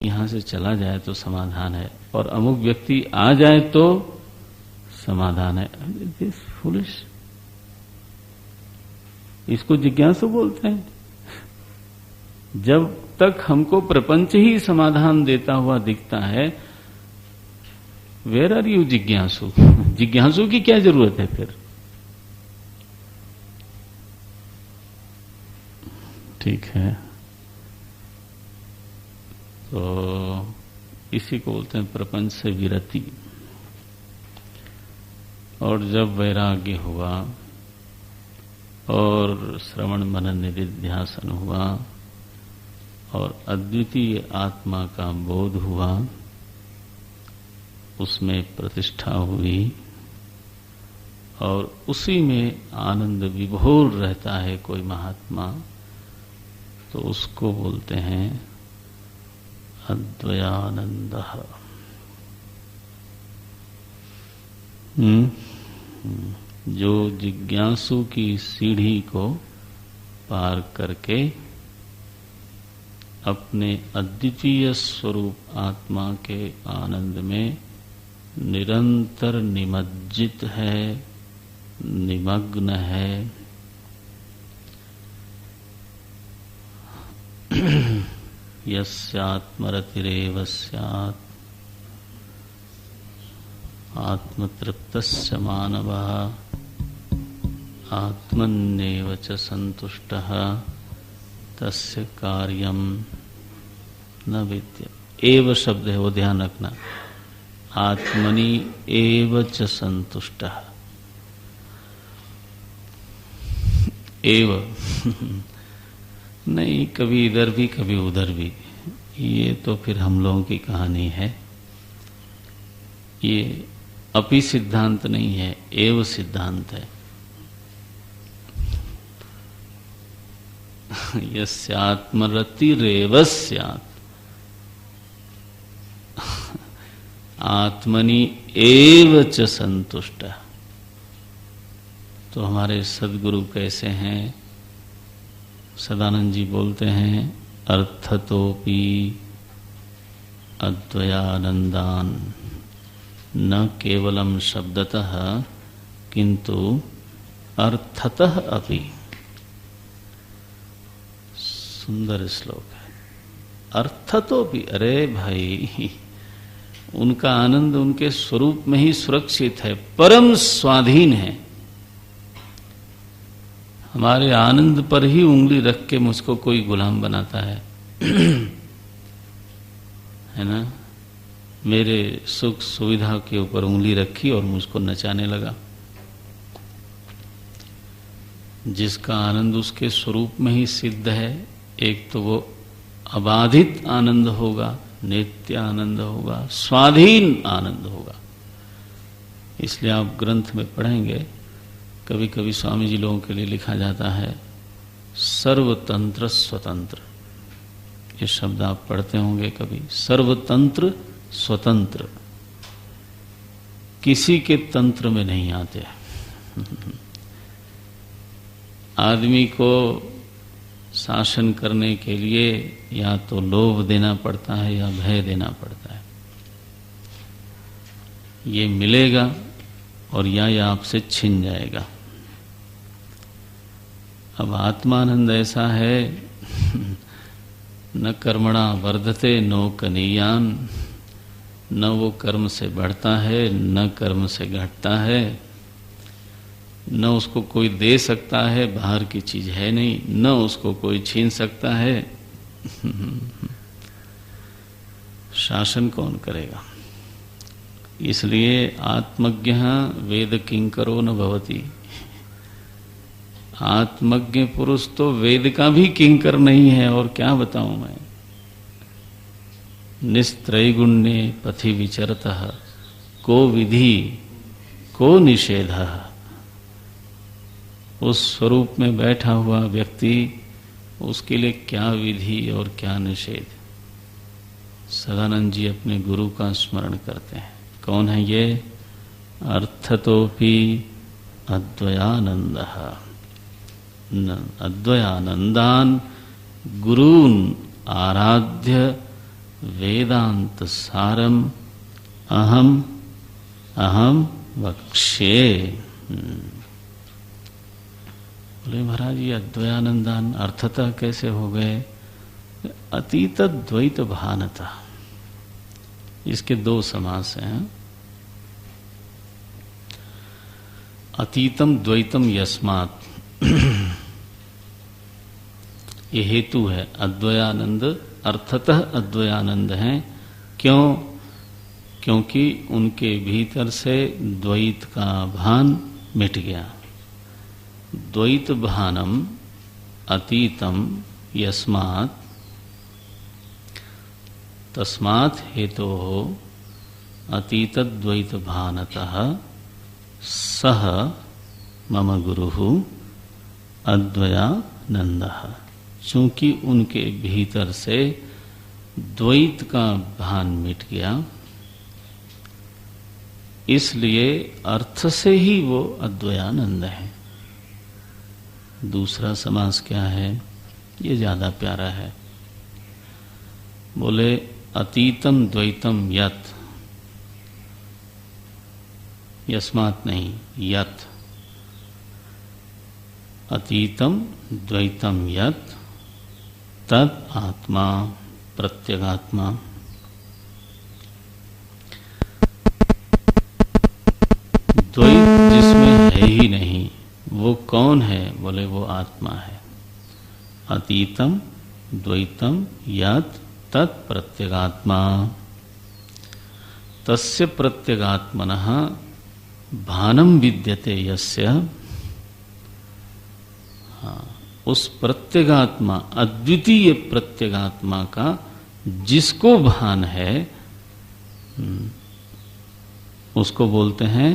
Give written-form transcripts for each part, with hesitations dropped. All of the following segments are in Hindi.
यहां से चला जाए तो समाधान है, और अमुक व्यक्ति आ जाए तो समाधान है। दिस फुलिश, इसको जिज्ञासु बोलते हैं। जब तक हमको प्रपंच ही समाधान देता हुआ दिखता है, वेयर आर यू जिज्ञासु? जिज्ञासु की क्या जरूरत है फिर? ठीक है, तो इसी को बोलते हैं प्रपंच से विरति। और जब वैराग्य हुआ और श्रवण मनन निधिध्यासन हुआ और अद्वितीय आत्मा का बोध हुआ, उसमें प्रतिष्ठा हुई और उसी में आनंद विभोर रहता है कोई महात्मा, तो उसको बोलते हैं अद्वयानंदः। जो जिज्ञासु की सीढ़ी को पार करके अपने अद्वितीय स्वरूप आत्मा के आनंद में निरंतर निमज्जित है, निमग्न है, यस्यात्मरतिरेव स्यात् आत्मतृप्तस्य मानवः आत्मन्येव च संतुष्टः तस्य कार्यम न विद्यते। एव शब्द है, वो ध्यान रखना। आत्मनि एव च संतुष्टः। एव नहीं, कभी इधर भी कभी उधर भी, ये तो फिर हम लोगों की कहानी है। ये अपि सिद्धांत नहीं है, एव सिद्धांत है। यस्यात्मरतिरेव स्यात् आत्मनि एव च संतुष्टः। तो हमारे सद्गुरु कैसे हैं? सदानंद जी बोलते हैं, अर्थतोपि अद्वयानंदान न केवलम शब्दतः किंतु अर्थतः अपि। सुंदर श्लोक है। अर्थतोपि, अरे भाई, उनका आनंद उनके स्वरूप में ही सुरक्षित है, परम स्वाधीन है। हमारे आनंद पर ही उंगली रख के मुझको कोई गुलाम बनाता है है ना? मेरे सुख सुविधा के ऊपर उंगली रखी और मुझको नचाने लगा। जिसका आनंद उसके स्वरूप में ही सिद्ध है, एक तो वो अबाधित आनंद होगा, नित्य आनंद होगा, स्वाधीन आनंद होगा। इसलिए आप ग्रंथ में पढ़ेंगे, कभी कभी स्वामी जी लोगों के लिए लिखा जाता है सर्वतंत्र स्वतंत्र। ये शब्द आप पढ़ते होंगे कभी, सर्वतंत्र स्वतंत्र, किसी के तंत्र में नहीं आते। आदमी को शासन करने के लिए या तो लोभ देना पड़ता है या भय देना पड़ता है। ये मिलेगा और या आपसे छिन जाएगा। अब आत्मानंद ऐसा है, न कर्मणा वर्धते नो कनीयान, न वो कर्म से बढ़ता है न कर्म से घटता है, न उसको कोई दे सकता है, बाहर की चीज है नहीं, न उसको कोई छीन सकता है। शासन कौन करेगा? इसलिए आत्मज्ञ वेद किंकरो न भवति। आत्मज्ञ पुरुष तो वेद का भी किंकर नहीं है। और क्या बताऊं मैं? निस्त्रैगुण्ये पथि विचरतः को विधि को निषेधः। उस स्वरूप में बैठा हुआ व्यक्ति, उसके लिए क्या विधि और क्या निषेध। सदानंद जी अपने गुरु का स्मरण करते हैं। कौन है ये? अर्थतोपि अद्वयानंदः। अद्वयानंदान गुरून् आराध्य वेदांत सारम अहम अहम वक्ष्ये। बोले महाराज ये अद्वयानंदान अर्थतः कैसे हो गए? अतीत द्वैत भानता, इसके दो समास हैं। अतीतम द्वैतम यस्मात्, ये हेतु है। अद्वयानंद अर्थतः अद्वयानंद हैं। क्यों? क्योंकि उनके भीतर से द्वैत का भान मिट गया। द्वैत भानम अतीतम यस्मात् तस्मात् हेतोः अतीत द्वैत भानतः सह मम गुरुः अद्वयानंदः। चूंकि उनके भीतर से द्वैत का भान मिट गया, इसलिए अर्थ से ही वो अद्वयानंद है। दूसरा समास क्या है? ये ज्यादा प्यारा है। बोले अतीतम द्वैतम यत्, यस्मात् नहीं, यत्। अतीतम द्वैतम यत् तद आत्मा प्रत्यगात्मा। द्वैत जिसमें है ही नहीं, वो कौन है? बोले वो आत्मा है। अतीतम द्वैतम यत् तत् प्रत्यगात्मा। तस्य प्रत्यगात्मनः भानम विद्यते यस्य। हाँ, उस प्रत्यगात्मा, अद्वितीय प्रत्यगात्मा का जिसको भान है, उसको बोलते हैं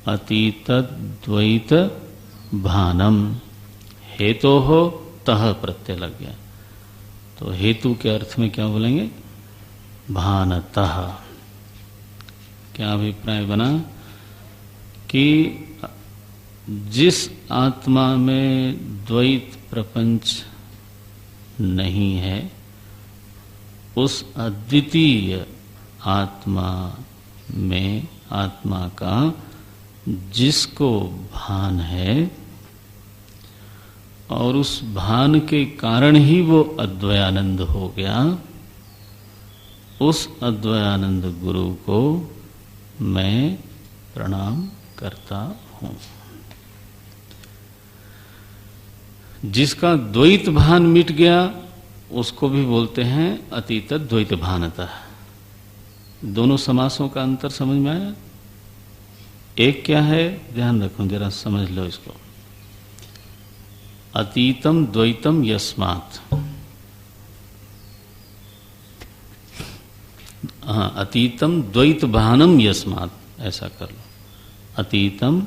अतीत द्वैत भानम। हेतु हो तह प्रत्यय लग गया, तो हेतु के अर्थ में क्या बोलेंगे? भानतः। क्या अभिप्राय बना कि जिस आत्मा में द्वैत प्रपंच नहीं है, उस अद्वितीय आत्मा में, आत्मा का जिसको भान है और उस भान के कारण ही वो अद्वयानंद हो गया, उस अद्वयानंद गुरु को मैं प्रणाम करता हूं। जिसका द्वैत भान मिट गया उसको भी बोलते हैं अतीत द्वैत भानता। दोनों समासों का अंतर समझ में आया? एक क्या है, ध्यान रखो जरा, समझ लो इसको। अतीतम द्वैतम यस्मात्, हाँ, अतीतम द्वैत भानम यस्मात्, ऐसा कर लो। अतीतम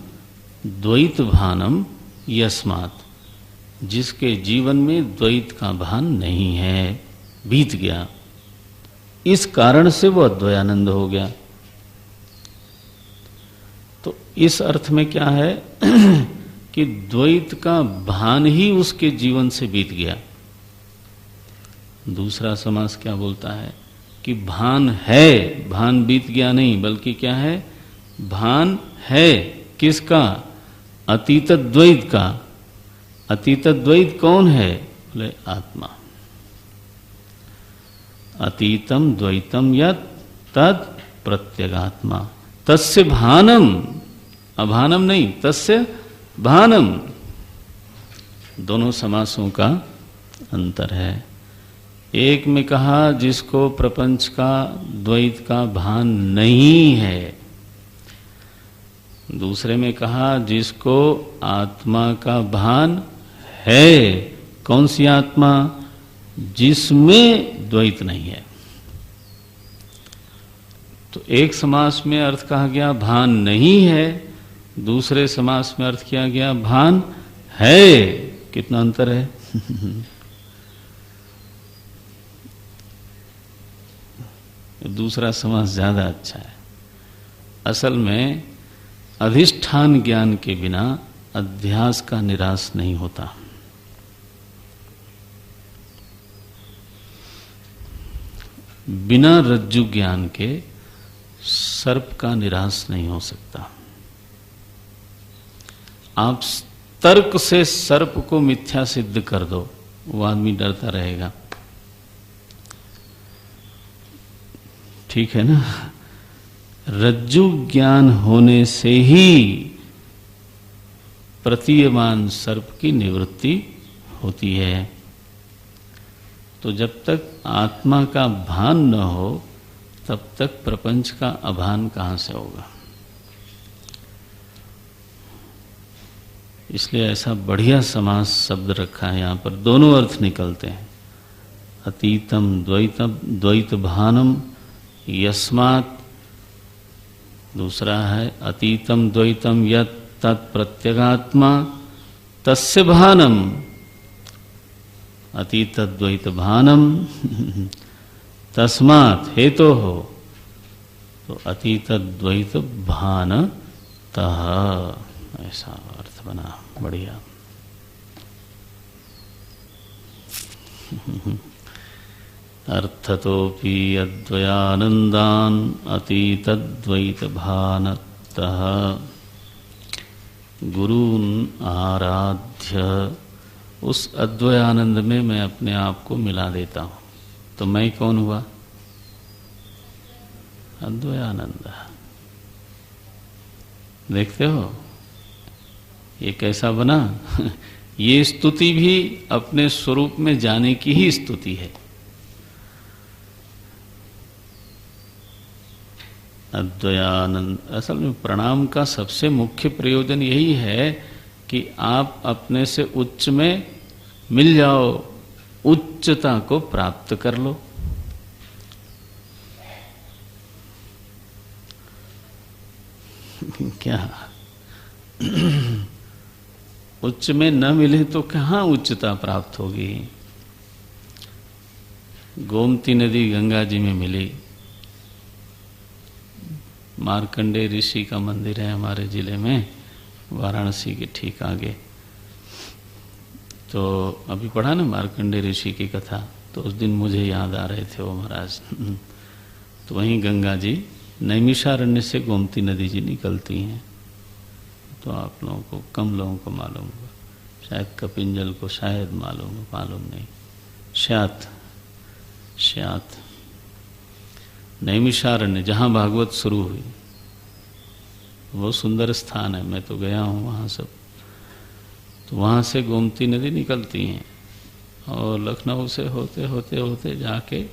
द्वैत भानम यस्मात्, जिसके जीवन में द्वैत का भान नहीं है, बीत गया, इस कारण से वो अद्वयानंद हो गया। तो इस अर्थ में क्या है कि द्वैत का भान ही उसके जीवन से बीत गया। दूसरा समास क्या बोलता है कि भान है, भान बीत गया नहीं, बल्कि क्या है, भान है। किसका? अतीत द्वैत का। अतीत द्वैत कौन है? बोले आत्मा। अतीतम द्वैतम यत् तद प्रत्यगात्मा। तस्य भानम, अभानम नहीं, तस्य भानम। दोनों समासों का अंतर है। एक में कहा जिसको प्रपंच का, द्वैत का भान नहीं है, दूसरे में कहा जिसको आत्मा का भान है। कौन सी आत्मा? जिसमें द्वैत नहीं है। तो एक समास में अर्थ कहा गया भान नहीं है, दूसरे समास में अर्थ किया गया भान है। कितना अंतर है? दूसरा समास ज्यादा अच्छा है। असल में अधिष्ठान ज्ञान के बिना अध्यास का निराश नहीं होता। बिना रज्जु ज्ञान के सर्प का निराश नहीं हो सकता। आप तर्क से सर्प को मिथ्या सिद्ध कर दो, वो आदमी डरता रहेगा। ठीक है ना? रज्जु ज्ञान होने से ही प्रतीयमान सर्प की निवृत्ति होती है। तो जब तक आत्मा का भान न हो तब तक प्रपंच का अभान कहां से होगा? इसलिए ऐसा बढ़िया समास शब्द रखा है यहां पर, दोनों अर्थ निकलते हैं। अतीतम द्वैत भानम यस्मात्, दूसरा है अतीतम द्वैतम यत् तत्प्रत्यगात्मा तस्य भानम, अतीत द्वैत भानम तस्मात् हेतो हो, तो अतीत द्वैत भानतः, ऐसा अर्थ बना। बढ़िया। अर्थतोपि अद्वयानन्दान् अतीतद्वैत भानतः गुरून् आराध्य। उस अद्वयानंद में मैं अपने आप को मिला देता हूं, तो मैं कौन हुआ? अद्वयानंद। देखते हो ये कैसा बना? ये स्तुति भी अपने स्वरूप में जाने की ही स्तुति है। अद्वयानंद, असल में प्रणाम का सबसे मुख्य प्रयोजन यही है कि आप अपने से उच्च में मिल जाओ, उच्चता को प्राप्त कर लो। क्या उच्च में न मिले तो कहां उच्चता प्राप्त होगी? गोमती नदी गंगा जी में मिली, मार्कंडेय ऋषि का मंदिर है हमारे जिले में, वाराणसी के ठीक आगे। तो अभी पढ़ा ना मार्कंडेय ऋषि की कथा, तो उस दिन मुझे याद आ रहे थे वो महाराज। तो वहीं गंगा जी नैमिषारण्य से गोमती नदी जी निकलती हैं। तो आप लोगों को, कम लोगों को मालूम होगा, शायद कपिंजल को शायद मालूम नहीं। श्यात नैमिषारण्य जहाँ भागवत शुरू हुई, वो सुंदर स्थान है, मैं तो गया हूँ वहाँ सब। तो वहाँ से गोमती नदी निकलती हैं और लखनऊ से होते होते होते जाके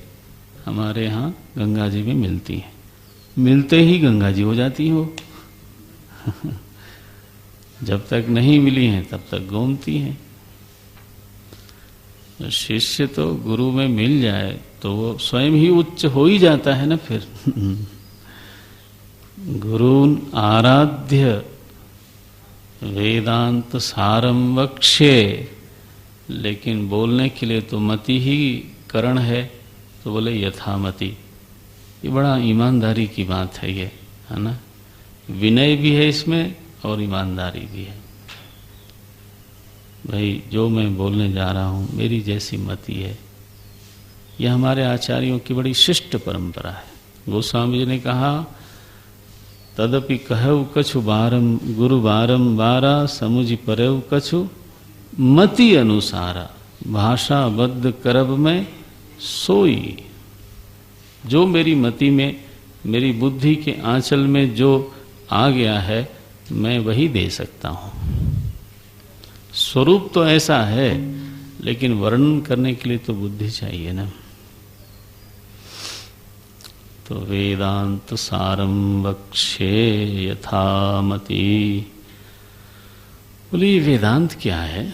हमारे यहाँ गंगा जी में मिलती हैं। मिलते ही गंगा जी हो जाती हो। जब तक नहीं मिली हैं तब तक गोमती हैं। शिष्य तो गुरु में मिल जाए तो वो स्वयं ही उच्च हो ही जाता है ना फिर। गुरून् आराध्य वेदांत सारम वक्ष्ये, लेकिन बोलने के लिए तो मति ही करण है, तो बोले यथामति। ये बड़ा ईमानदारी की बात है ये, है ना? विनय भी है इसमें और ईमानदारी भी है। भाई जो मैं बोलने जा रहा हूँ मेरी जैसी मति है। यह हमारे आचार्यों की बड़ी शिष्ट परंपरा है। गोस्वामी जी ने कहा, तदपि कहु कछु बारम गुरु बारम बारा समुझ परव कछु मति अनुसारा भाषा बद्ध करब में सोई। जो मेरी मति में, मेरी बुद्धि के आंचल में जो आ गया है मैं वही दे सकता हूँ। स्वरूप तो ऐसा है, लेकिन वर्णन करने के लिए तो बुद्धि चाहिए ना। तो वेदांत सारम वक्ष्ये यथामति। बोलिए वेदांत क्या है?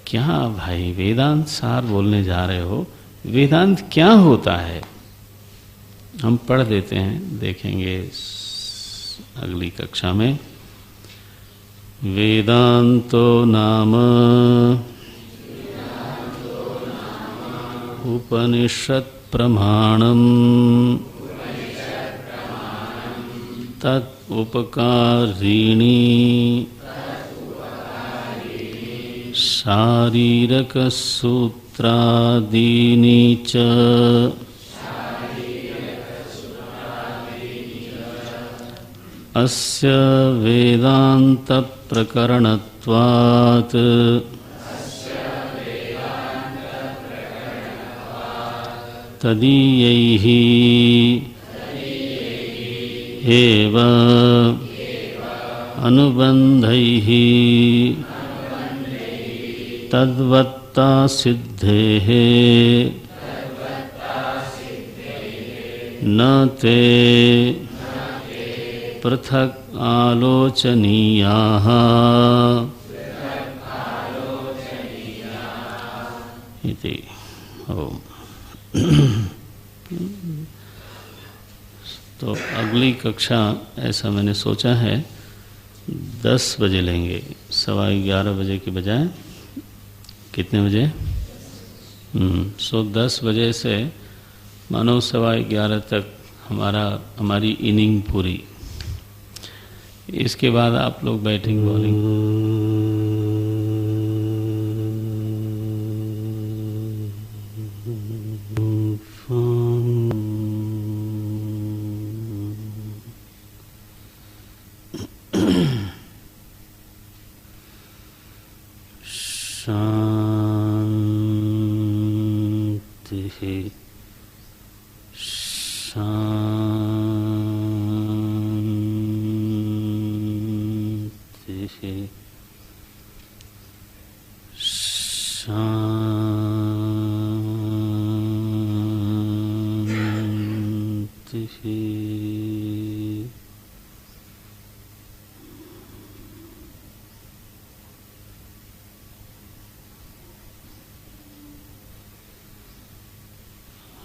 क्या भाई वेदांत सार बोलने जा रहे हो? वेदांत क्या होता है? हम पढ़ देते हैं, देखेंगे अगली कक्षा में। वेदांतो नाम उपनिषत् प्रमाणम तत् उपकारिणी शारीरक सूत्र सूत्रादीनि च अस्य वेदान्तप्रकरणत्वात् तदीयैः एव अनुबन्धैः तद्वत्ता सिद्धेः न ते पृथक् आलोचनीयाः इति। ओम। तो अगली कक्षा ऐसा मैंने सोचा है 10 बजे लेंगे, 11:15 बजे के बजाय कितने बजे? 10 बजे से मानो 11:15 तक हमारी इनिंग पूरी। इसके बाद आप लोग बैटिंग बॉलिंग। शांति शांति शांति।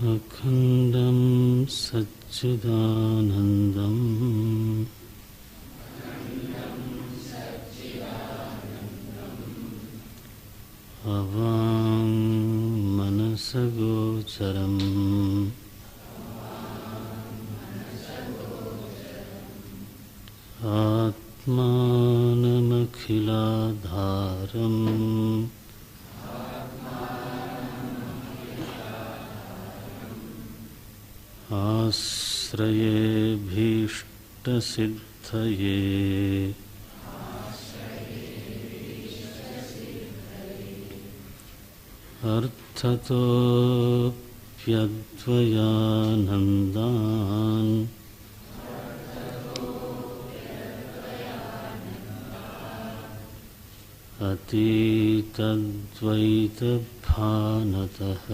अखंडं सच्चिदानंदं अवां मनसगोचरम् आत्मानमखिलाधारम् आश्रयेभीष्टसिद्धये अर्थतोऽप्यद्वयानन्दान् अतीतद्वैतभानतः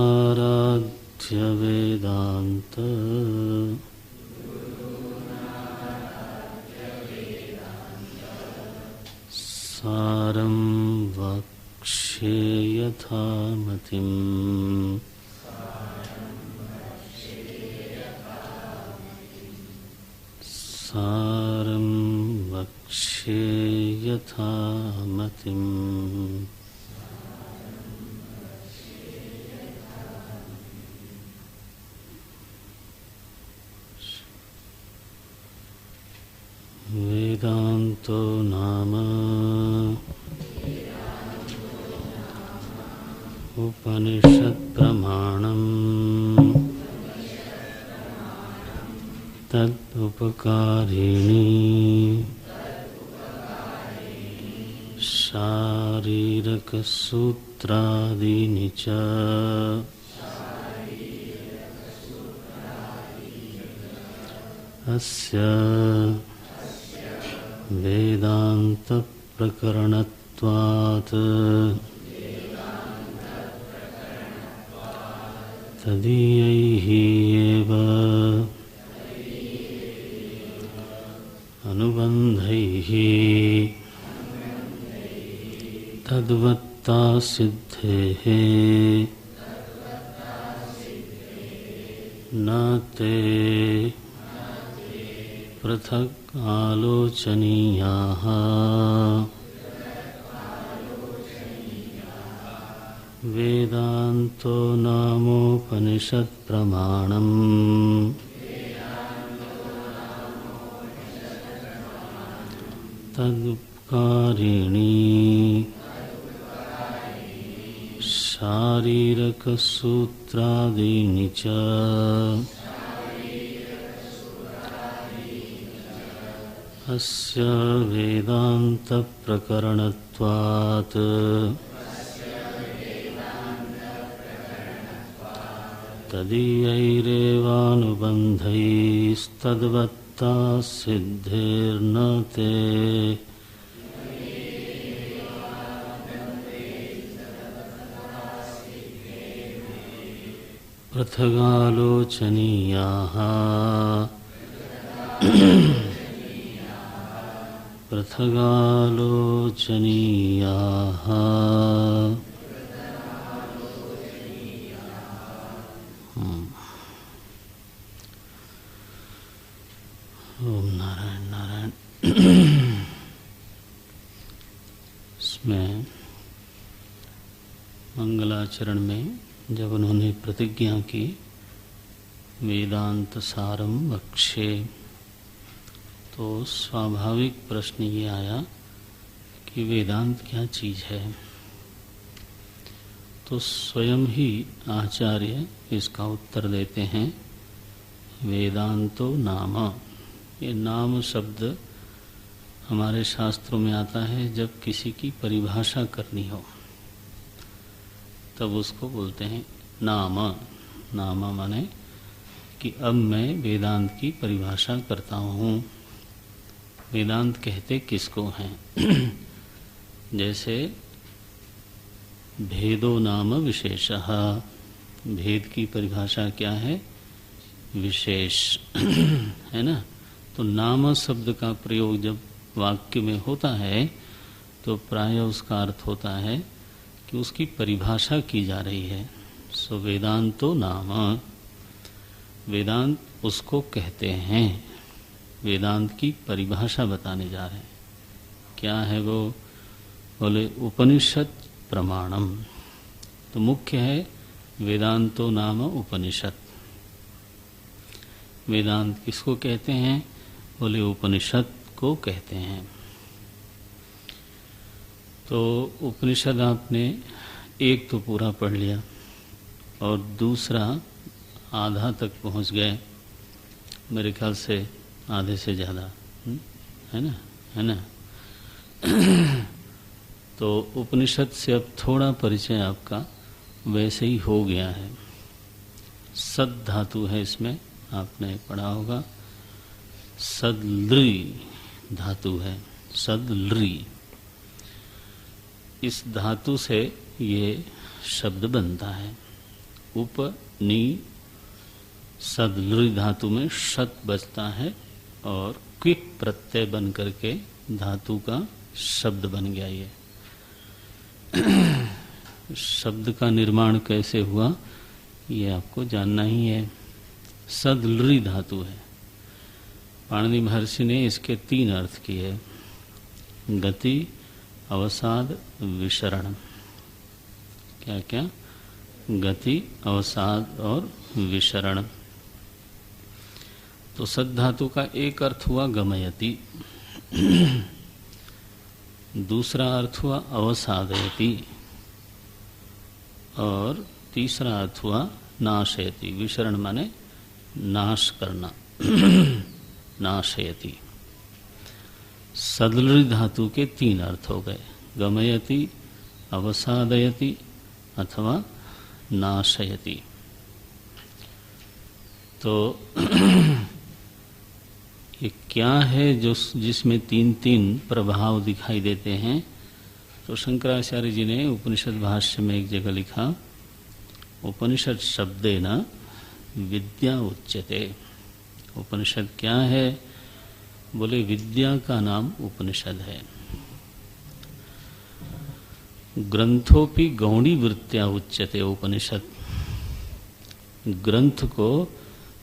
गुरूनाराध्य वेदान्त सारं वक्ष्ये यथामतिम्। सारं वक्ष्ये यथामतिम्। वेदान्तो नाम उपनिषत्प्रमाणम् तदुपकारिणी शारीरकसूत्रादीनि च अस्य वेदान्तप्रकरणत्वात् तदीयैः एव अनुबन्धैः तद्वत्ता सिद्धेः न ते पृथक् आलोचनीयाः वेदान्तो नामोपनिषत्प्रमाणम् तदुपकारिणी शारीरकसूत्रादीनि च अस्य वेदान्तप्रकरणत्वात् तदीयैरेवानुबन्धैस्तद्वत्ता सिद्धिर्न ते पृथगालोचनीयाः पृथगालोचनीयाः ओम नारायण नारायण। इसमें मंगलाचरण में जब उन्होंने प्रतिज्ञा की वेदांत सारम वक्षे, तो स्वाभाविक प्रश्न ये आया कि वेदांत क्या चीज है। तो स्वयं ही आचार्य इसका उत्तर देते हैं, वेदांतो नाम। ये नाम शब्द हमारे शास्त्रों में आता है जब किसी की परिभाषा करनी हो, तब उसको बोलते हैं नाम। नाम माने कि अब मैं वेदांत की परिभाषा करता हूँ। वेदांत कहते किसको हैं? जैसे भेदो नाम विशेषः, भेद की परिभाषा क्या है? विशेष है ना। तो नाम शब्द का प्रयोग जब वाक्य में होता है तो प्राय उसका अर्थ होता है कि उसकी परिभाषा की जा रही है। सो वेदांतो नाम, वेदांत उसको कहते हैं। वेदांत की परिभाषा बताने जा रहे हैं। क्या है वो? बोले उपनिषद प्रमाणम। तो मुख्य है वेदांतो नाम उपनिषद। वेदांत किसको कहते हैं? बोले उपनिषद को कहते हैं। तो उपनिषद आपने एक तो पूरा पढ़ लिया और दूसरा आधा तक पहुंच गए, मेरे ख्याल से आधे से ज़्यादा, है ना, है ना। तो उपनिषद से अब थोड़ा परिचय आपका वैसे ही हो गया है। सद धातु है इसमें, आपने पढ़ा होगा। सदलृ धातु है, सदलृ। इस धातु से ये शब्द बनता है। उपनि सदलृ धातु में शत बचता है और क्विक प्रत्यय बन करके धातु का शब्द बन गया। ये शब्द का निर्माण कैसे हुआ ये आपको जानना ही है। सदलृ धातु है। पाणिनि महर्षि ने इसके 3 अर्थ किए, गति, अवसाद, विसरण। क्या क्या? गति, अवसाद और विसरण। तो सद धातु का एक अर्थ हुआ गमयति, दूसरा अर्थ हुआ अवसादयति और तीसरा अर्थ हुआ नाशयति। विसरण माने नाश करना, नाशयति। सदलृ धातु के 3 अर्थ हो गए, गमयति, अवसादयति अथवा नाशयति। तो ये क्या है जो जिसमें 3 प्रभाव दिखाई देते हैं? तो शंकराचार्य जी ने उपनिषद भाष्य में एक जगह लिखा, उपनिषद शब्देन विद्या उच्यते। उपनिषद क्या है? बोले विद्या का नाम उपनिषद है। ग्रंथोपि गौणी वृत्त्या उच्यते उपनिषद। ग्रंथ को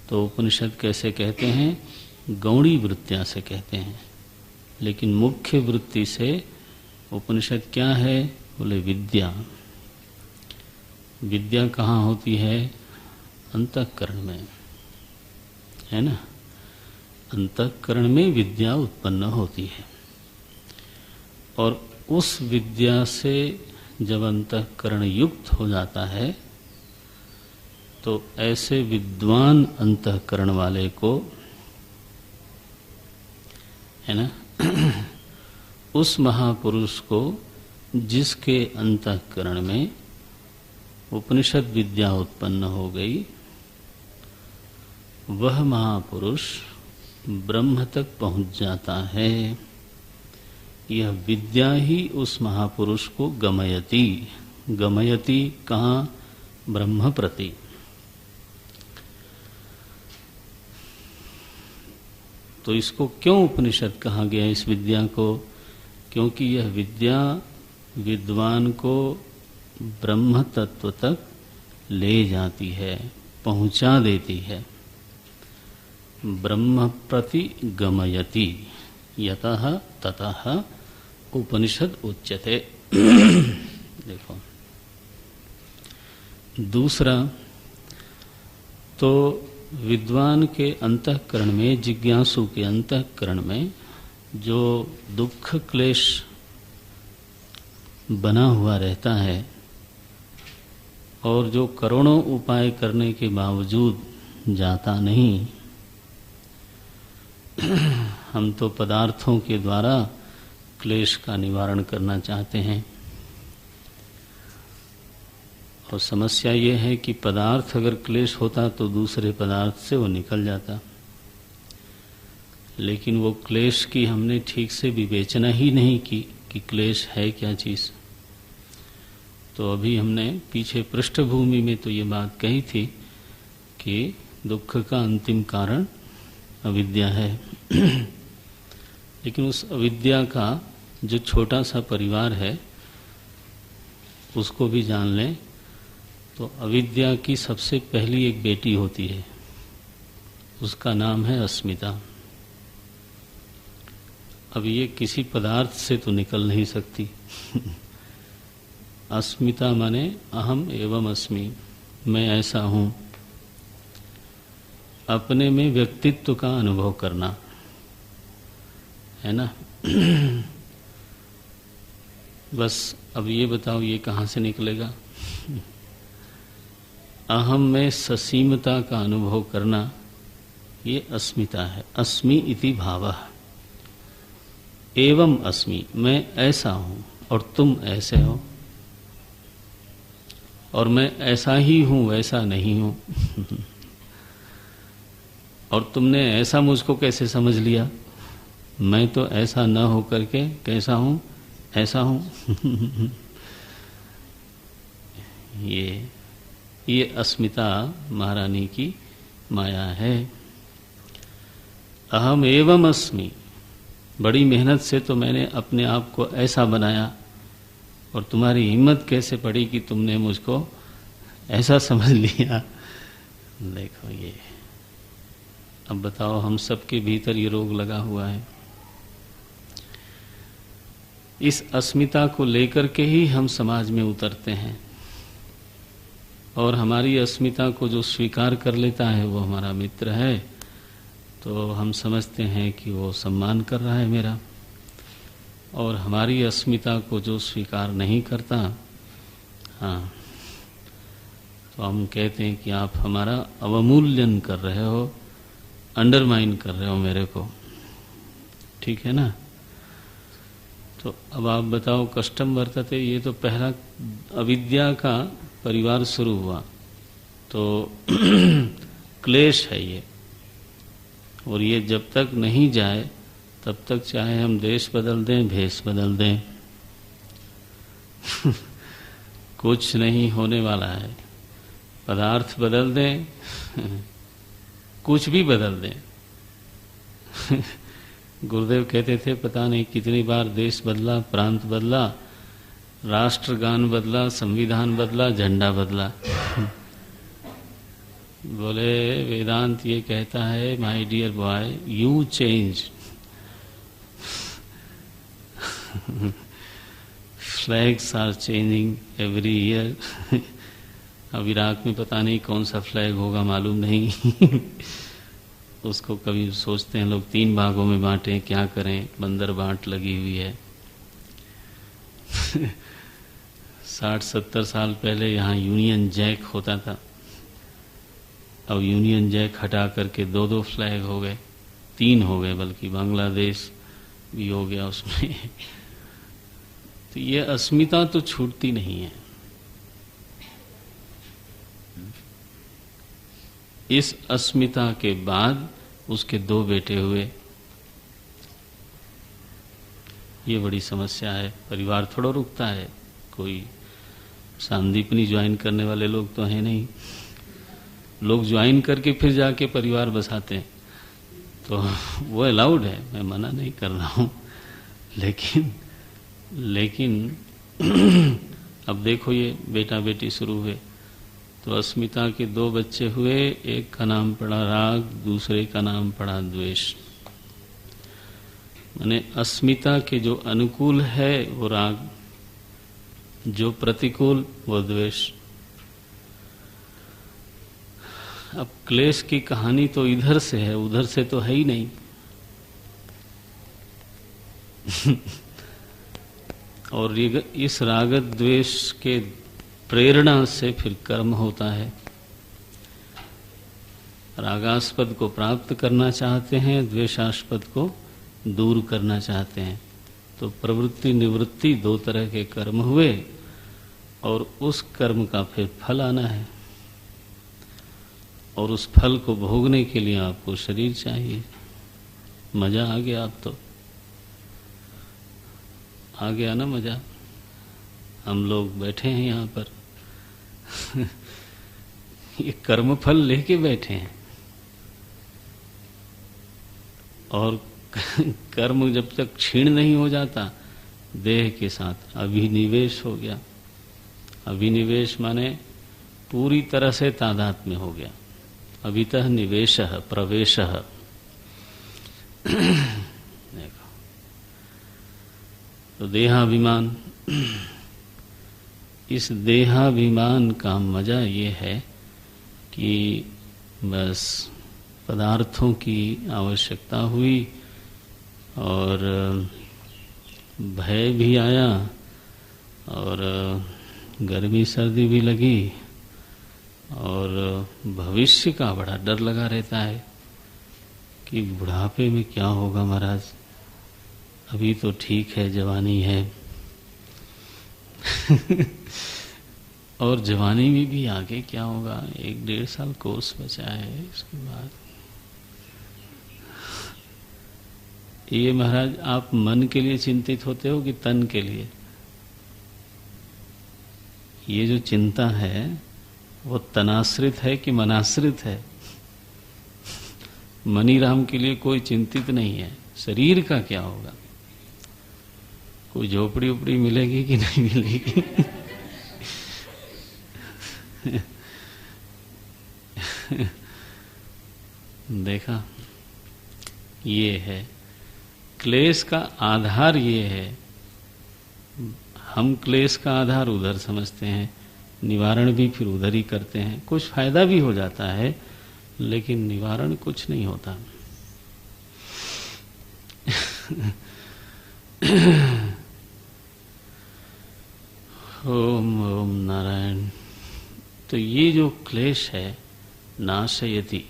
तो उपनिषद कैसे कहते हैं? गौणी वृत्तियां से कहते हैं। लेकिन मुख्य वृत्ति से उपनिषद क्या है? बोले विद्या। विद्या कहाँ होती है? अंतःकरण में, है ना। अंतःकरण में विद्या उत्पन्न होती है। और उस विद्या से जब अंतःकरण युक्त हो जाता है तो ऐसे विद्वान अंतःकरण वाले को, है ना, उस महापुरुष को जिसके अंतःकरण में उपनिषद विद्या उत्पन्न हो गई, वह महापुरुष ब्रह्म तक पहुंच जाता है। यह विद्या ही उस महापुरुष को गमयति। गमयति कहाँ? ब्रह्म प्रति। तो इसको क्यों उपनिषद कहा गया इस विद्या को? क्योंकि यह विद्या विद्वान को ब्रह्म तत्व तक ले जाती है, पहुंचा देती है। ब्रह्म प्रति गमयति यतः ततः उपनिषद उच्यते। देखो, दूसरा तो विद्वान के अंतःकरण में, जिज्ञासु के अंतःकरण में जो दुख क्लेश बना हुआ रहता है और जो करोड़ों उपाय करने के बावजूद जाता नहीं, हम तो पदार्थों के द्वारा क्लेश का निवारण करना चाहते हैं। और समस्या ये है कि पदार्थ अगर क्लेश होता तो दूसरे पदार्थ से वो निकल जाता, लेकिन वो क्लेश की हमने ठीक से विवेचना ही नहीं की कि क्लेश है क्या चीज़। तो अभी हमने पीछे पृष्ठभूमि में तो ये बात कही थी कि दुख का अंतिम कारण अविद्या है। लेकिन उस अविद्या का जो छोटा सा परिवार है उसको भी जान लें तो अविद्या की सबसे पहली एक बेटी होती है, उसका नाम है अस्मिता। अब ये किसी पदार्थ से तो निकल नहीं सकती। अस्मिता माने अहम एवं अस्मि, मैं ऐसा हूँ। अपने में व्यक्तित्व का अनुभव करना, है ना। बस अब ये बताओ ये कहाँ से निकलेगा? अहम में ससीमता का अनुभव करना, ये अस्मिता है। अस्मि इति भावः, एवं अस्मि, मैं ऐसा हूँ और तुम ऐसे हो, और मैं ऐसा ही हूँ वैसा नहीं हूँ। और तुमने ऐसा मुझको कैसे समझ लिया? मैं तो ऐसा न हो करके कैसा हूँ? ऐसा हूँ। ये अस्मिता महारानी की माया है। अहम एवं अस्मि, बड़ी मेहनत से तो मैंने अपने आप को ऐसा बनाया, और तुम्हारी हिम्मत कैसे पड़ी कि तुमने मुझको ऐसा समझ लिया? देखो ये, अब बताओ, हम सबके भीतर ये रोग लगा हुआ है। इस अस्मिता को लेकर के ही हम समाज में उतरते हैं, और हमारी अस्मिता को जो स्वीकार कर लेता है वो हमारा मित्र है, तो हम समझते हैं कि वो सम्मान कर रहा है मेरा। और हमारी अस्मिता को जो स्वीकार नहीं करता, हाँ, तो हम कहते हैं कि आप हमारा अवमूल्यन कर रहे हो, अंडरमाइन कर रहे हो मेरे को। ठीक है ना। तो अब आप बताओ, कष्टम वर्तते, ये तो पहला अविद्या का परिवार शुरू हुआ, तो क्लेश है ये। और ये जब तक नहीं जाए तब तक चाहे हम देश बदल दें, भेष बदल दें, कुछ नहीं होने वाला है। पदार्थ बदल दें, कुछ भी बदल दें। गुरुदेव कहते थे, पता नहीं कितनी बार देश बदला, प्रांत बदला, राष्ट्रगान बदला, संविधान बदला, झंडा बदला। बोले वेदांत ये कहता है, my dear boy, you change, flags are changing every year. अब इराक में पता नहीं कौन सा फ्लैग होगा, मालूम नहीं। उसको कभी सोचते हैं लोग 3 भागों में बांटें, क्या करें, बंदर बांट लगी हुई है। 60-70 साल पहले यहाँ यूनियन जैक होता था। अब यूनियन जैक हटा करके 2-2 फ्लैग हो गए, 3 हो गए, बल्कि बांग्लादेश भी हो गया उसमें। तो ये अस्मिता तो छूटती नहीं है। इस अस्मिता के बाद उसके 2 बेटे हुए। ये बड़ी समस्या है। परिवार थोड़ा रुकता है, कोई सांदीपनी ज्वाइन करने वाले लोग तो हैं नहीं। लोग ज्वाइन करके फिर जाके परिवार बसाते हैं, तो वो अलाउड है, मैं मना नहीं कर रहा हूँ। लेकिन अब देखो, ये बेटा बेटी शुरू हुए, तो अस्मिता के 2 बच्चे हुए। एक का नाम पड़ा राग, दूसरे का नाम पड़ा द्वेष। माने अस्मिता के जो अनुकूल है वो राग, जो प्रतिकूल वो द्वेष। अब क्लेश की कहानी तो इधर से है, उधर से तो है ही नहीं। और इस राग द्वेष के प्रेरणा से फिर कर्म होता है। रागास्पद को प्राप्त करना चाहते हैं, द्वेषास्पद को दूर करना चाहते हैं। तो प्रवृत्ति निवृत्ति 2 तरह के कर्म हुए, और उस कर्म का फिर फल आना है। और उस फल को भोगने के लिए आपको शरीर चाहिए। मजा आ गया, अब तो आ गया ना मजा। हम लोग बैठे हैं यहाँ पर ये कर्म फल लेके बैठे हैं, और कर्म जब तक क्षीण नहीं हो जाता, देह के साथ अभिनिवेश हो गया। अभिनिवेश माने पूरी तरह से तादात्म्य हो गया। अभितः निवेशः प्रवेशः। देखो, तो देहाभिमान, इस देहाभिमान का मजा ये है कि बस पदार्थों की आवश्यकता हुई, और भय भी आया, और गर्मी सर्दी भी लगी, और भविष्य का बड़ा डर लगा रहता है कि बुढ़ापे में क्या होगा महाराज, अभी तो ठीक है, जवानी है। और जवानी में भी आगे क्या होगा, 1-1.5 साल कोर्स बचा है, इसके बाद ये महाराज आप मन के लिए चिंतित होते हो कि तन के लिए? ये जो चिंता है वो तनाश्रित है कि मनाश्रित है? मनीराम के लिए कोई चिंतित नहीं है। शरीर का क्या होगा, कोई झोपड़ी उपड़ी मिलेगी कि नहीं मिलेगी? देखा, ये है क्लेश का आधार। ये है, हम क्लेश का आधार उधर समझते हैं, निवारण भी फिर उधर ही करते हैं। कुछ फायदा भी हो जाता है, लेकिन निवारण कुछ नहीं होता। ओम ओम नारायण। तो ये जो क्लेश है, नाशयति,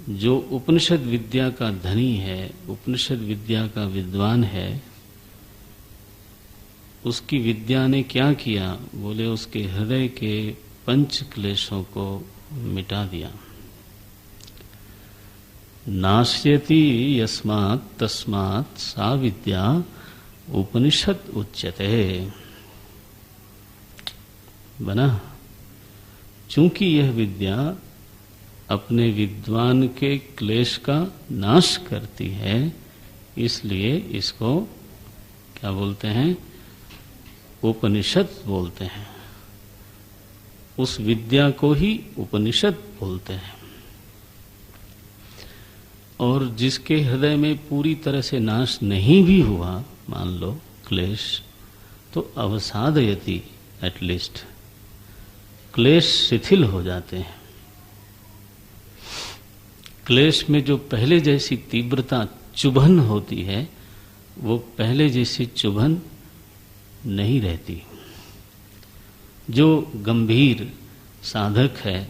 जो उपनिषद विद्या का धनी है, उपनिषद विद्या का विद्वान है, उसकी विद्या ने क्या किया? बोले उसके हृदय के 5 क्लेशों को मिटा दिया। नाश्यति यस्मात् तस्मात् सा विद्या उपनिषद उच्यते। बना, चूंकि यह विद्या अपने विद्वान के क्लेश का नाश करती है, इसलिए इसको क्या बोलते हैं? उपनिषद बोलते हैं। उस विद्या को ही उपनिषद बोलते हैं। और जिसके हृदय में पूरी तरह से नाश नहीं भी हुआ, मान लो क्लेश, तो अवसादयति, एटलीस्ट क्लेश शिथिल हो जाते हैं। क्लेश में जो पहले जैसी तीव्रता चुभन होती है, वो पहले जैसी चुभन नहीं रहती। जो गंभीर साधक है,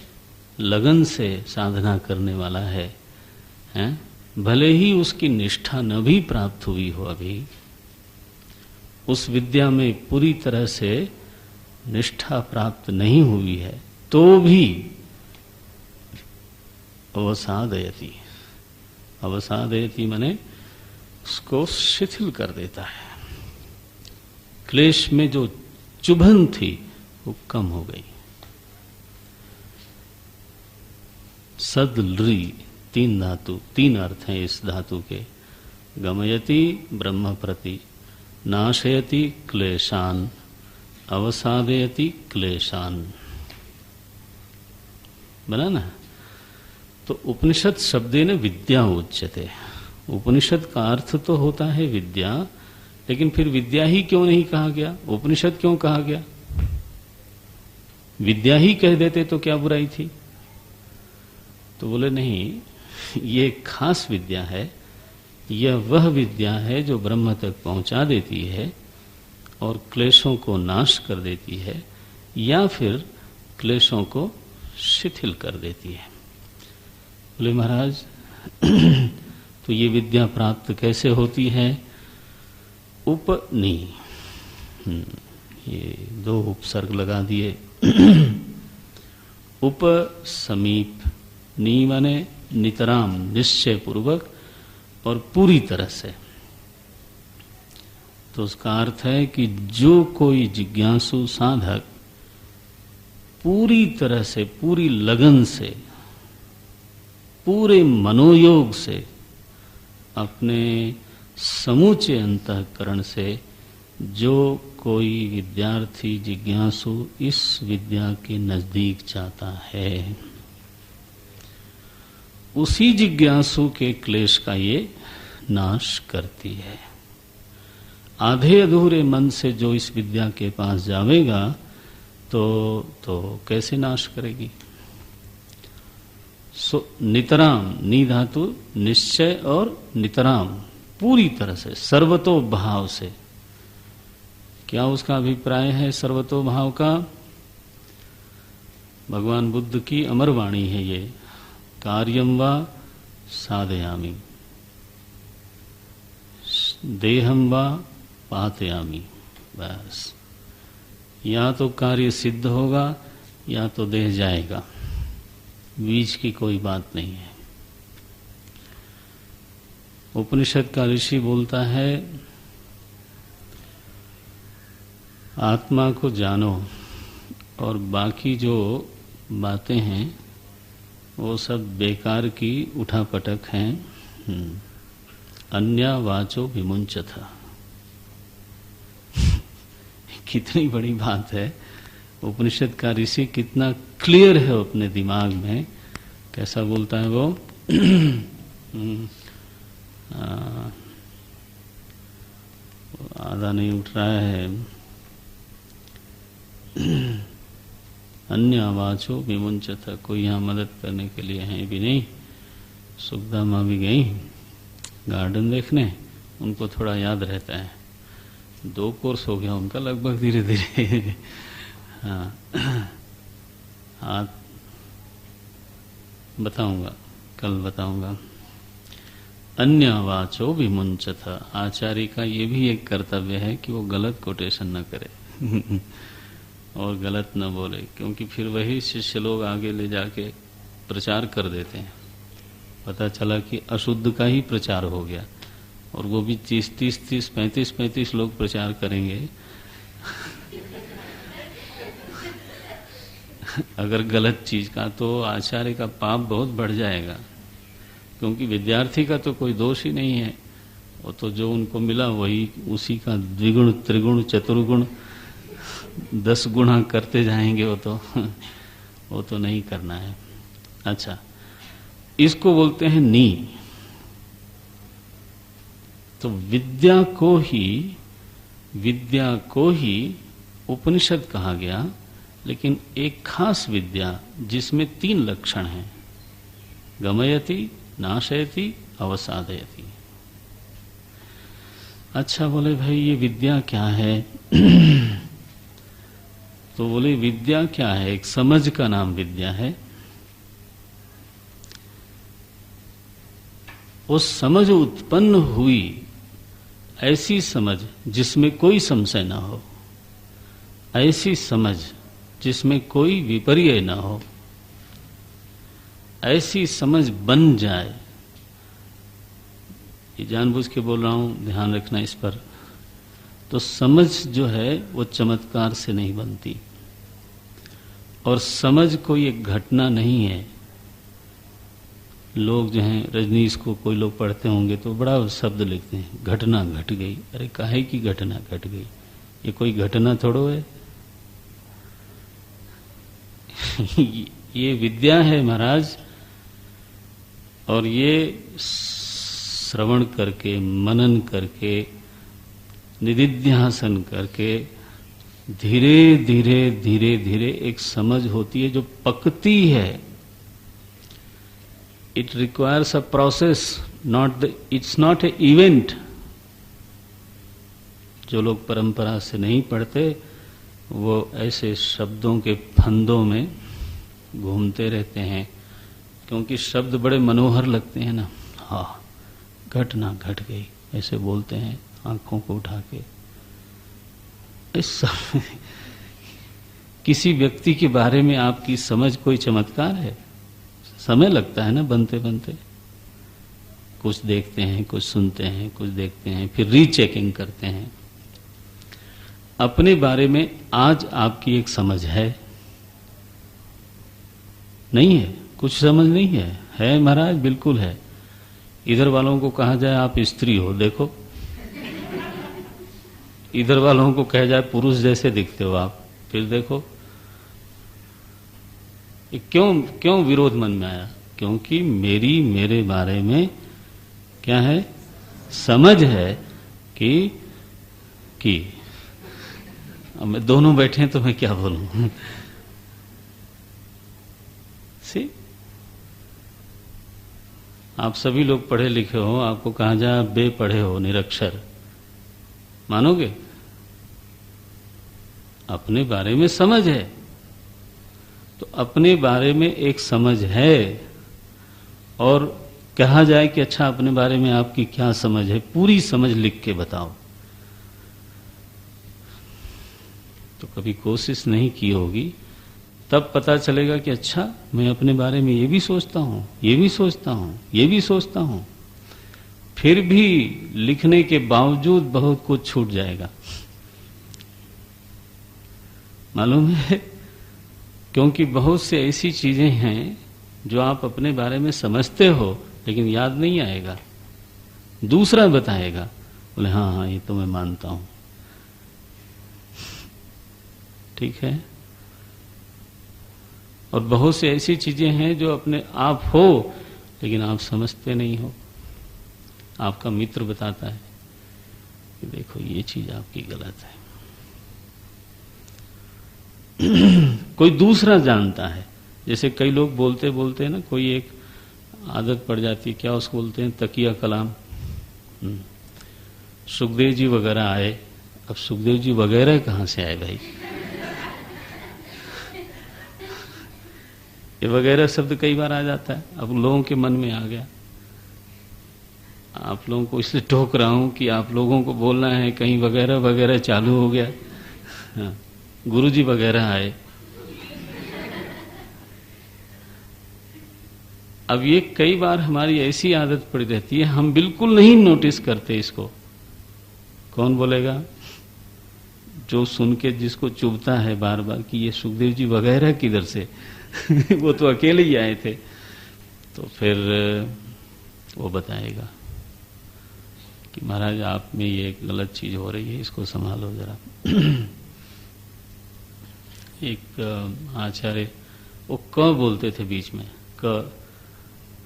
लगन से साधना करने वाला है, हैं? भले ही उसकी निष्ठा न भी प्राप्त हुई हो, अभी उस विद्या में पूरी तरह से निष्ठा प्राप्त नहीं हुई है, तो भी अवसादयति, अवसादयति माने उसको शिथिल कर देता है। क्लेश में जो चुभन थी वो कम हो गई। सदलृ, तीन धातु, तीन अर्थ हैं इस धातु के। गमयति ब्रह्म प्रति, नाशयति क्लेशान, अवसादयति क्लेशान। बना ना? तो उपनिषद शब्देन विद्या उच्यते। उपनिषद का अर्थ तो होता है विद्या, लेकिन फिर विद्या ही क्यों नहीं कहा गया? उपनिषद क्यों कहा गया? विद्या ही कह देते तो क्या बुराई थी? तो बोले नहीं, ये खास विद्या है, यह वह विद्या है जो ब्रह्म तक पहुंचा देती है और क्लेशों को नाश कर देती है, या फिर क्लेशों को शिथिल कर देती है। बोले महाराज तो ये विद्या प्राप्त कैसे होती है? उपनी, ये दो उपसर्ग लगा दिए। उप समीप, नी माने नितराम, निश्चय पूर्वक और पूरी तरह से। तो उसका अर्थ है कि जो कोई जिज्ञासु साधक पूरी तरह से, पूरी लगन से, पूरे मनोयोग से, अपने समूचे अंतःकरण से जो कोई विद्यार्थी जिज्ञासु इस विद्या के नजदीक जाता है, उसी जिज्ञासु के क्लेश का ये नाश करती है। आधे अधूरे मन से जो इस विद्या के पास जावेगा तो कैसे नाश करेगी? सो नितराम, नी धातु निश्चय और नितराम, पूरी तरह से, सर्वतो भाव से। क्या उसका अभिप्राय है सर्वतो भाव का? भगवान बुद्ध की अमर वाणी है ये, कार्यम वा साधयामि, देहम वा पातयामि। बस, या तो कार्य सिद्ध होगा या तो देह जाएगा, बीच की कोई बात नहीं है। उपनिषद का ऋषि बोलता है, आत्मा को जानो और बाकी जो बातें हैं वो सब बेकार की उठापटक हैं। अन्या वाचो विमुंचथ। कितनी बड़ी बात है। उपनिषद का ऋषि कितना क्लियर है अपने दिमाग में। कैसा बोलता है वो? आधा नहीं उठ रहा है। अन्य वाचो विमुंचथ। कोई यहाँ मदद करने के लिए है भी नहीं। सुखदा माँ भी गई गार्डन देखने, उनको थोड़ा याद रहता है। 2 कोर्स हो गया उनका लगभग धीरे धीरे। हाँ, बताऊंगा, कल बताऊंगा। अन्य वाचो विमुंचथ। आचार्य का ये भी एक कर्तव्य है कि वो गलत कोटेशन न करे और गलत न बोले, क्योंकि फिर वही शिष्य लोग आगे ले जाके प्रचार कर देते हैं। पता चला कि अशुद्ध का ही प्रचार हो गया, और वो भी 30-30, 35-35 लोग प्रचार करेंगे। अगर गलत चीज का, तो आचार्य का पाप बहुत बढ़ जाएगा, क्योंकि विद्यार्थी का तो कोई दोष ही नहीं है। वो तो जो उनको मिला वही उसी का द्विगुण त्रिगुण चतुर्गुण 10 गुणा करते जाएंगे। वो तो नहीं करना है। अच्छा, इसको बोलते हैं नी। तो विद्या को ही उपनिषद कहा गया, लेकिन एक खास विद्या जिसमें 3 लक्षण हैं, गमयति, नाशयति, अवसादयति। अच्छा, बोले भाई ये विद्या क्या है? तो बोले विद्या क्या है? एक समझ का नाम विद्या है। वो समझ उत्पन्न हुई, ऐसी समझ जिसमें कोई संशय ना हो, ऐसी समझ जिसमें कोई विपर्य ना हो, ऐसी समझ बन जाए। ये जानबूझ के बोल रहा हूं, ध्यान रखना इस पर। तो समझ जो है वो चमत्कार से नहीं बनती, और समझ कोई एक घटना नहीं है। लोग जो हैं, रजनीश को कोई लोग पढ़ते होंगे तो बड़ा शब्द लिखते हैं, घटना घट गई। अरे काहे की घटना घट गई? ये कोई घटना थोड़ो है। ये विद्या है महाराज, और ये श्रवण करके, मनन करके, निदिध्यासन करके धीरे धीरे धीरे धीरे एक समझ होती है जो पकती है। It requires a process, it's not a event. जो लोग परंपरा से नहीं पढ़ते वो ऐसे शब्दों के फंदों में घूमते रहते हैं, क्योंकि शब्द बड़े मनोहर लगते हैं ना। हाँ, घटना घट गई, ऐसे बोलते हैं आंखों को उठा के। इस किसी व्यक्ति के बारे में आपकी समझ कोई चमत्कार है? समय लगता है ना बनते बनते। कुछ देखते हैं, कुछ सुनते हैं, कुछ देखते हैं, फिर रीचेकिंग करते हैं। अपने बारे में आज आपकी एक समझ है? नहीं है? कुछ समझ नहीं है? है महाराज, बिल्कुल है। इधर वालों को कहा जाए आप स्त्री हो, देखो। इधर वालों को कहा जाए पुरुष जैसे दिखते हो आप, फिर देखो। क्यों विरोध मन में आया? क्योंकि मेरे बारे में क्या है? समझ है कि अब मैं दोनों बैठे हैं तो मैं क्या बोलूं। सी, आप सभी लोग पढ़े लिखे हो, आपको कहा जाए आप बेपढ़े हो, निरक्षर, मानोगे? अपने बारे में समझ है, तो अपने बारे में एक समझ है, और कहा जाए कि अच्छा अपने बारे में आपकी क्या समझ है, पूरी समझ लिख के बताओ। तो कभी कोशिश नहीं की होगी, तब पता चलेगा कि अच्छा मैं अपने बारे में ये भी सोचता हूं, ये भी सोचता हूं, ये भी सोचता हूं। फिर भी लिखने के बावजूद बहुत कुछ छूट जाएगा, मालूम है? क्योंकि बहुत से ऐसी चीजें हैं जो आप अपने बारे में समझते हो लेकिन याद नहीं आएगा, दूसरा बताएगा, बोले हाँ हाँ ये तो मैं मानता हूं। ठीक है? और बहुत से ऐसी चीजें हैं जो अपने आप हो लेकिन आप समझते नहीं हो। आपका मित्र बताता है कि देखो ये चीज आपकी गलत है। कोई दूसरा जानता है। जैसे कई लोग बोलते बोलते ना, कोई एक आदत पड़ जाती है, क्या उसको बोलते हैं, तकिया कलाम। सुखदेव जी वगैरह आए। अब सुखदेव जी वगैरह कहां से आए भाई? ये वगैरह शब्द कई बार आ जाता है, अब लोगों के मन में आ गया। आप लोगों को इसलिए टोक रहा हूं कि आप लोगों को बोलना है, कहीं वगैरह वगैरह चालू हो गया। हाँ, गुरुजी वगैरह आए। अब ये कई बार हमारी ऐसी आदत पड़ी रहती है, हम बिल्कुल नहीं नोटिस करते इसको। कौन बोलेगा? जो सुन के जिसको चुभता है बार बार कि ये सुखदेव जी वगैरह किधर से वो तो अकेले ही आए थे। तो फिर वो बताएगा कि महाराज आप में ये गलत चीज हो रही है, इसको संभालो जरा। एक आचार्य, वो क बोलते थे बीच में, क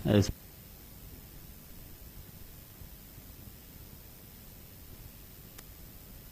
ऐसे